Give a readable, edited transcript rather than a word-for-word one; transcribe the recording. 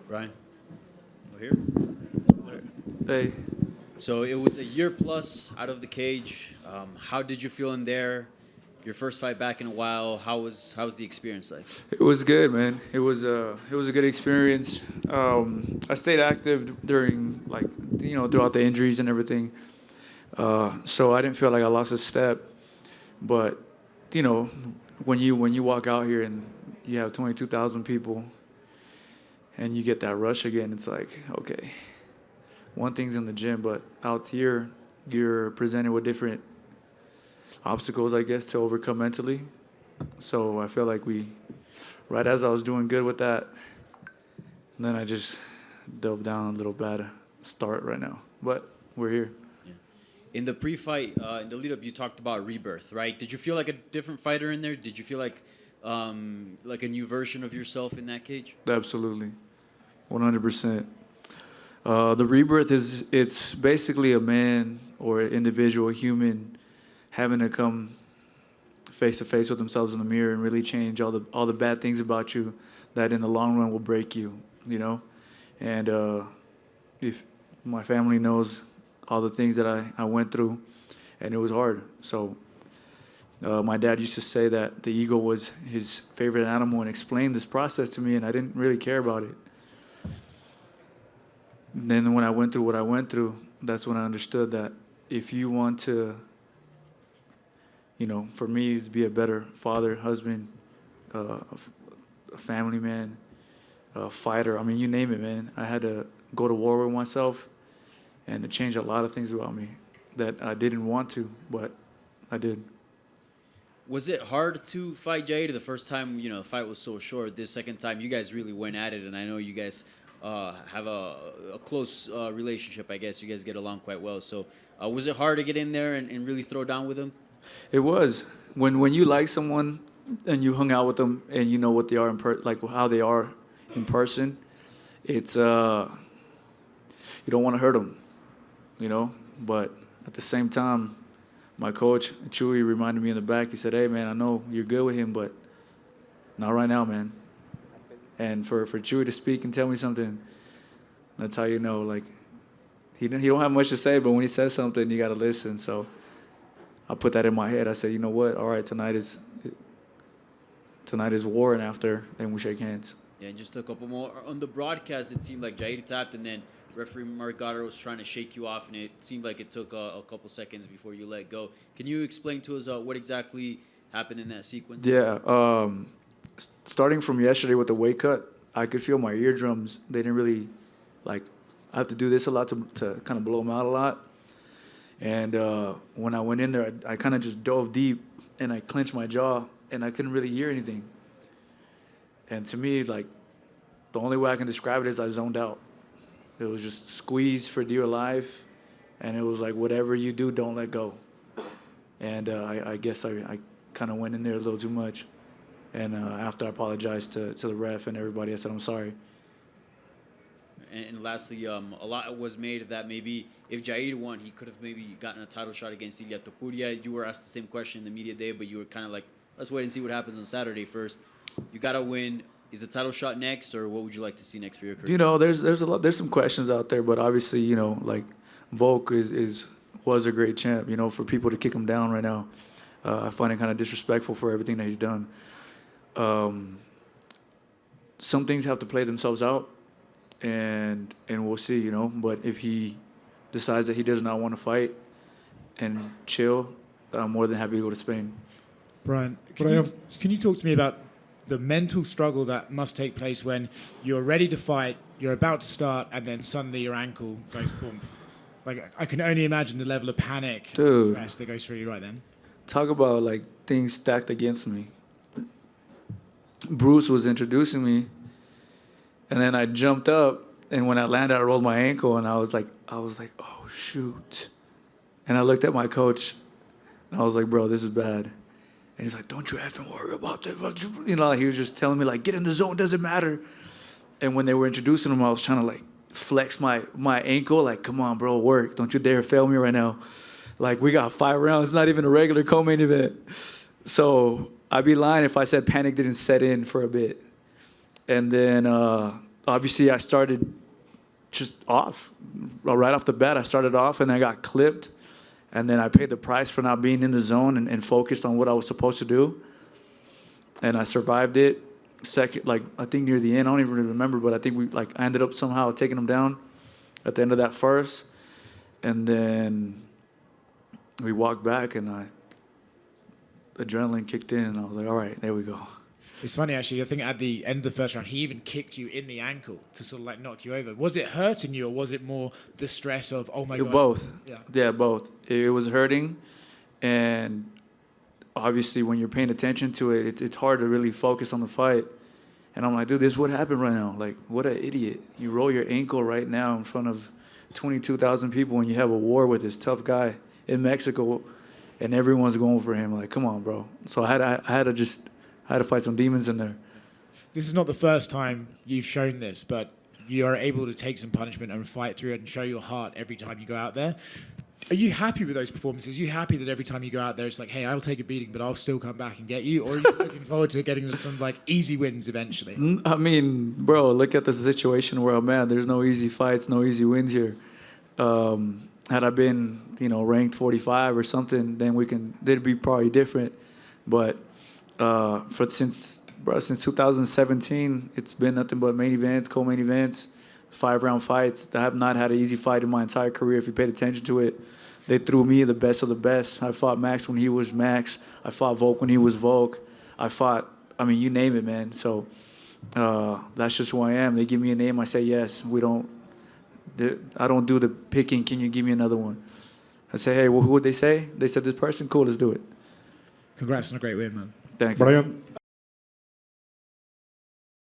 Brian, we're here. Hey, So it was a year plus out of the cage. How did you feel in there? Your first fight back in a while. How was the experience like? it was good, man. It was a good experience. I stayed active during throughout the injuries and everything. So I didn't feel like I lost a step. But when you walk out here and you have 22,000 people and you get that rush again, it's like, okay, one thing's in the gym, but out here you're presented with different obstacles, I guess, to overcome mentally. So I feel like right as I was doing good with that, then I just dove down a little bad start right now. But we're here. Yeah. In the pre-fight, in the lead-up, you talked about rebirth, right? Did you feel like a different fighter in there? Did you feel like a new version of yourself in that cage? Absolutely, 100%. The rebirth it's basically a man or an individual, a human, having to come face to face with themselves in the mirror and really change all the bad things about you that in the long run will break you, And if my family knows all the things that I went through, and it was hard. So my dad used to say that the eagle was his favorite animal and explained this process to me, and I didn't really care about it. And then when I went through what I went through, that's when I understood that if you want to, for me to be a better father, husband, a family man, a fighter, I mean, you name it, man. I had to go to war with myself and to change a lot of things about me that I didn't want to, but I did. Was it hard to fight Jair the first time? The fight was so short. This second time, you guys really went at it, and I know you guys have a close relationship. I guess you guys get along quite well. So was it hard to get in there and really throw down with him? It was. When you like someone and you hung out with them and you know what they are how they are in person, it's you don't want to hurt them, But at the same time, my coach Chewy reminded me in the back. He said, "Hey man, I know you're good with him, but not right now, man." And for Chewy to speak and tell me something, that's how you know. Like he don't have much to say, but when he says something, you got to listen. So I put that in my head. I said, you know what? All right, tonight is war, and after, then we shake hands. Yeah, and just a couple more. On the broadcast, it seemed like Jair tapped, and then referee Mark Goddard was trying to shake you off, and it seemed like it took a couple seconds before you let go. Can you explain to us what exactly happened in that sequence? Yeah. Starting from yesterday with the weight cut, I could feel my eardrums. They didn't really, I have to do this a lot to kind of blow them out a lot. And when I went in there, I kind of just dove deep, and I clenched my jaw, and I couldn't really hear anything. And to me, the only way I can describe it is I zoned out. It was just squeeze for dear life, and it was like, whatever you do, don't let go. And I guess I kind of went in there a little too much. And after I apologized to the ref and everybody, I said, I'm sorry. And lastly, a lot was made of that maybe if Jair won, he could have maybe gotten a title shot against Ilia Topuria. You were asked the same question in the media day, but you were kind of like, let's wait and see what happens on Saturday first. You got to win. Is a title shot next, or what would you like to see next for your career? There's some questions out there, but obviously, Volk was a great champ. For people to kick him down right now, I find it kind of disrespectful for everything that he's done. Some things have to play themselves out, and we'll see, But if he decides that he does not want to fight and chill, I'm more than happy to go to Spain. Brian, can you talk to me about the mental struggle that must take place when you're ready to fight, you're about to start, and then suddenly your ankle goes boom? I can only imagine the level of panic and stress that goes through you right then. Talk about things stacked against me. Bruce was introducing me, and then I jumped up, and when I landed, I rolled my ankle, and I was like, oh shoot. And I looked at my coach, and I was like, bro, this is bad. And he's like, don't you effing worry about that. You know, he was just telling me, like, get in the zone, doesn't matter. And when they were introducing him, I was trying to, like, flex my ankle. Like, come on, bro, work. Don't you dare fail me right now. Like, we got 5 rounds. It's not even a regular co-main event. So I'd be lying if I said panic didn't set in for a bit. And then, obviously, I started just off. Right off the bat, I started off, and I got clipped. And then I paid the price for not being in the zone and focused on what I was supposed to do. And I survived it. Second, like, I think near the end, I don't even really remember, but I think I ended up somehow taking him down at the end of that first. And then we walked back, and adrenaline kicked in, and I was like, all right, there we go. It's funny, actually. I think at the end of the first round, he even kicked you in the ankle to sort of like knock you over. Was it hurting you, or was it more the stress of, oh my God? Both. Yeah, both. It was hurting, and obviously when you're paying attention to it, it's hard to really focus on the fight. And I'm like, dude, this is what happened right now. Like, what an idiot. You roll your ankle right now in front of 22,000 people and you have a war with this tough guy in Mexico, and everyone's going for him. Like, come on, bro. So I had to fight some demons in there. This is not the first time you've shown this, but you are able to take some punishment and fight through it and show your heart every time you go out there. Are you happy with those performances? Are you happy that every time you go out there, it's like, hey, I'll take a beating, but I'll still come back and get you? Or are you looking forward to getting some like easy wins eventually? I mean, bro, look at the situation where I'm at. There's no easy fights, no easy wins here. Had I been, ranked 45 or something, then it'd be probably different. But since 2017, it's been nothing but main events, co-main events, 5-round fights. I have not had an easy fight in my entire career. If you paid attention to it, they threw me the best of the best. I fought Max when he was Max. I fought Volk when he was Volk. You name it, man. So that's just who I am. They give me a name, I say yes. I don't do the picking, can you give me another one? I say, hey, well, who would they say? They said this person, cool, let's do it. Congrats on a great win, man. Thank you. Brian,